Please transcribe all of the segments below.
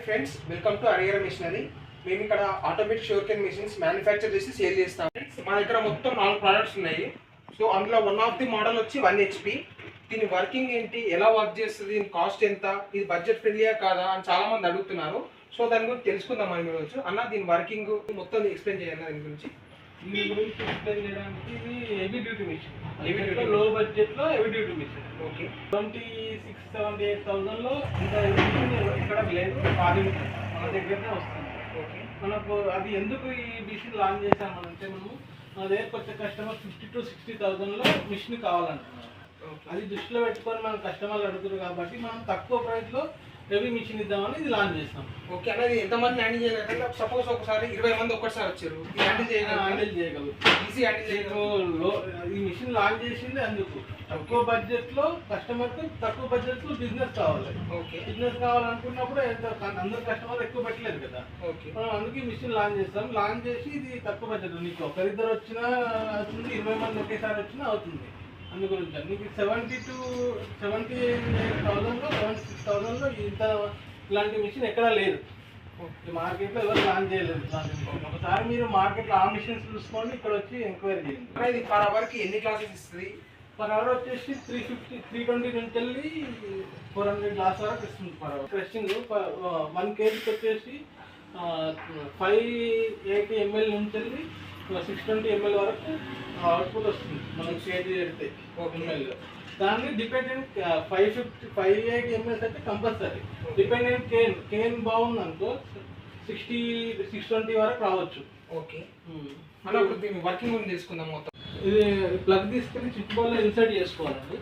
Friends welcome to అరియర్ machinery. మేము ఇక్కడ automatic sugar cane machines manufacture చేసి సేల్ చేస్తాం. మా దగ్గర మొత్తం 4 ప్రోడక్ట్స్ ఉన్నాయి. సో అందులో వన్ ఆఫ్ ది మోడల్ వచ్చి 1 HP. దీని వర్కింగ్ ఏంటి, ఎలా వర్క్ చేస్తుంది, దీని కాస్ట్ ఎంత, ఇది బడ్జెట్ ఫ్రెండ్లీయా కాదా అని చాలా మంది అడుగుతున్నారు. సో దాని గురించి తెలుసుకుందాం అని మీరు అన్న. దీని వర్కింగ్ మొత్తం ఎక్స్ప్లెయిన్ చేయాలి. దీని గురించి ఎక్స్ప్లెయిన్ చేయడానికి ఇది హెవీ డ్యూటీ మిషన్, లో బడ్జెట్ లో హెవీ డ్యూటీ మిషన్. ఓకే, 26,000-78,000 ఇంత ఎక్కడ లేదు, మన దగ్గరనే వస్తుంది. ఓకే, మనకు అది ఎందుకు ఈ మిషన్ లాంచ్ చేసామంటే మనము అదే కొత్త కస్టమర్ 50,000-60,000 మిషన్ కావాలంటున్నారు. అది దృష్టిలో పెట్టుకొని మన కస్టమర్లు అడుగుతారు కాబట్టి మనం తక్కువ ప్రైస్లో హెవీ మిషన్ ఇద్దామని ఇది లాంచ్ చేస్తాం. ఓకే, అనేది ఎంతమంది హ్యాండిల్ చేయగలరు? సపోజ్ ఒకసారి 20 మంది ఒక్కసారి వచ్చారు, హ్యాండిల్ చేయగలరు, ఈజీ హ్యాండిల్ చేయగలరు. ఈ మిషన్ లాంచ్ చేసింది అందుకు తక్కువ బడ్జెట్లో కస్టమర్కి తక్కువ బడ్జెట్లో బిజినెస్ కావాలి. ఓకే, బిజినెస్ కావాలనుకున్నప్పుడు అందరు కస్టమర్ ఎక్కువ పెట్టలేదు కదా. ఓకే, మనం అందుకే మిషన్ లాంచ్ చేస్తాం. లాంచ్ చేసి ఇది తక్కువ బడ్జెట్, నీకు ఒకరిద్దరు వచ్చినా అవుతుంది, 20 మంది ఒకేసారి వచ్చినా అవుతుంది. అందు గురించి నీకు 78,000 76,000 ఇంత ఇలాంటి మిషన్ ఎక్కడా లేదు. మార్కెట్లో ఎవరు లాంచ్ చేయలేదు ఇలాంటి మిషన్. ఒకసారి మీరు మార్కెట్లో ఆ మిషన్స్ చూసుకోండి, ఇక్కడ వచ్చి ఎంక్వైరీ చేయండి. ఇది పర్ అవర్కి ఎన్ని క్లాసెస్ ఇస్తుంది? పర్ అవర్ వచ్చేసి 320 నుంచి వెళ్ళి 400 గ్లాస్ వరకు ఇస్తుంది పర్ అవర్. క్రషింగ్ 1 kgకి వచ్చేసి 580 ml నుంచి వెళ్ళి 620 ml వరకు అవుట్పుట్ వస్తుంది మనం కేజీ పెడితే ml. దాన్ని డిపెండెంట్ 580 ml అయితే కంపల్సరీ. డిపెండెంట్ కేన్ బాగుంది అనుకో 60-620 వరకు రావచ్చు. ఓకే, మనం వర్కింగ్ గురించి తీసుకుందాం. మొత్తం ఇది ప్లగ్ తీసుకెళ్ళి చిప్ బాల్లో ఇన్సర్ట్ చేసుకోవాలండి.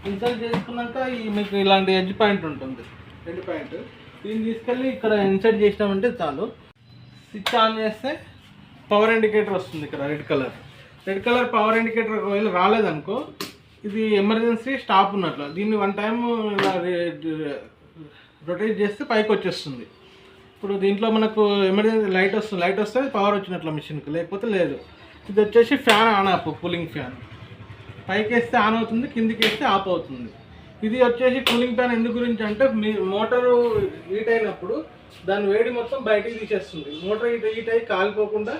ఇన్సర్ట్ చేసుకున్నాక మీకు ఇలాంటి ఎడ్జ్ పాయింట్ ఉంటుంది, ఎండ్ పాయింట్. దీన్ని తీసుకెళ్ళి ఇక్కడ ఇన్సర్ట్ చేసినామంటే చాలు. స్విచ్ ఆన్ చేస్తే పవర్ ఇండికేటర్ వస్తుంది. ఇక్కడ రెడ్ కలర్ పవర్ ఇండికేటర్ ఒకవేళ రాలేదనుకో ఇది ఎమర్జెన్సీ స్టాప్ ఉన్నట్లు. దీన్ని 1 టైం ఇలా రొటేట్ చేస్తే పైకి వచ్చేస్తుంది. ఇప్పుడు దీంట్లో మనకు ఎమర్జెన్సీ లైట్ వస్తే పవర్ వచ్చినట్లు మిషన్కి, లేకపోతే లేదు. ఇది వచ్చేసి fan on off, cooling fan. పైకి వేస్తే ఆన్ అవుతుంది, కిందికి వేస్తే ఆఫ్ అవుతుంది. ఇది వచ్చేసి కూలింగ్ ఫ్యాన్ ఎందుకు గురించి అంటే మీ మోటారు హీట్ అయినప్పుడు దాని వేడి మొత్తం బయటికి తీసేస్తుంది. మోటార్ హీట్ అయ్యి కాలిపోకుండా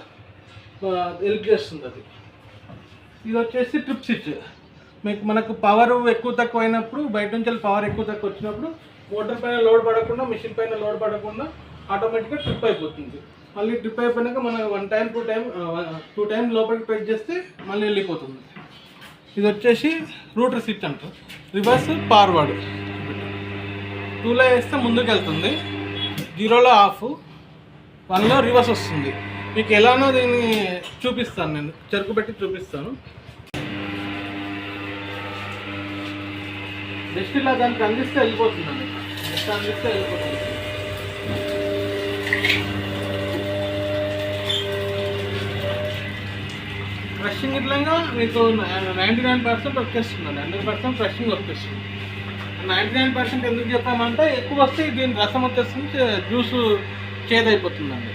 హెల్ప్ చేస్తుంది అది. ఇది వచ్చేసి ట్రిప్ స్విచ్. మనకు పవర్ ఎక్కువ తక్కువ అయినప్పుడు, బయట నుంచి పవర్ ఎక్కువ తక్కువ వచ్చినప్పుడు మోటార్ పైన లోడ్ పడకుండా, మిషన్ పైన లోడ్ పడకుండా ఆటోమేటిక్గా ట్రిప్ అయిపోతుంది. మళ్ళీ ట్రిప్ అయిపోయినాక మనం 1 టైం 2 టైం లోపలికి ప్రెస్ చేస్తే మళ్ళీ వెళ్ళిపోతుంది. ఇది వచ్చేసి రూటర్ స్విచ్ అంటారు. రివర్స్ ఫార్వర్డ్ 2లో వేస్తే ముందుకు వెళ్తుంది, 0లో ఆఫ్, 1లో రివర్స్ వస్తుంది. మీకు ఎలానో దీన్ని చూపిస్తాను, నేను చెరుకు పెట్టి చూపిస్తాను. జస్ట్ ఇలా దానికి అందిస్తే వెళ్ళిపోతుందండి. జస్ట్ అందిస్తే వెళ్ళిపోతుంది. క్రషింగ్ ఇట్లా మీకు 99% వచ్చేస్తుందండి. 100% క్రషింగ్ వచ్చేస్తుంది. 99% ఎందుకు చెప్పామంటే ఎక్కువ వస్తే దీని రసం వచ్చేస్తుంది, జ్యూస్ చేదైపోతుందండి.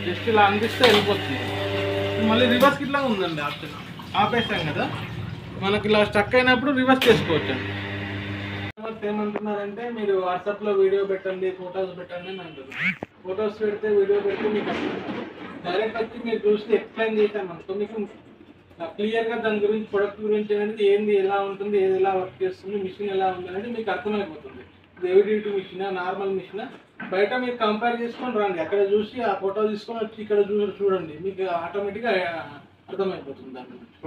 జస్ట్ ఇలా అందిస్తే వెళ్ళిపోతుంది. మళ్ళీ రివర్స్కి ఇట్లా ఉందండి ఆప్షన్. ఆపేసాం కదా, మనకి ఇలా స్టక్ అయినప్పుడు రివర్స్ చేసుకోవచ్చు అండి. ఏమంటున్నారంటే మీరు వాట్సాప్లో వీడియో పెట్టండి, ఫొటోస్ పెట్టండి అని అంటున్నారు. ఫొటోస్ పెడితే, వీడియో పెడితే మీకు డైరెక్ట్ వచ్చి మీరు చూసి ఎక్స్ప్లెయిన్ చేశామనుకో మీకు క్లియర్గా దాని గురించి, ప్రొడక్ట్ గురించి అనేది ఏంది, ఎలా ఉంటుంది, ఏది ఎలా వర్క్ చేస్తుంది, మిషన్ ఎలా ఉంది అనేది మీకు అర్థమైపోతుంది. ఇది హెవీ డ్యూటీ మిషనా, నార్మల్ మిషనా, బయట మీరు కంపేర్ చేసుకొని రండి. అక్కడ చూసి ఆ ఫోటో తీసుకొని వచ్చి ఇక్కడ చూడండి, మీకు ఆటోమేటిక్గా అర్థమైపోతుంది దాని గురించి.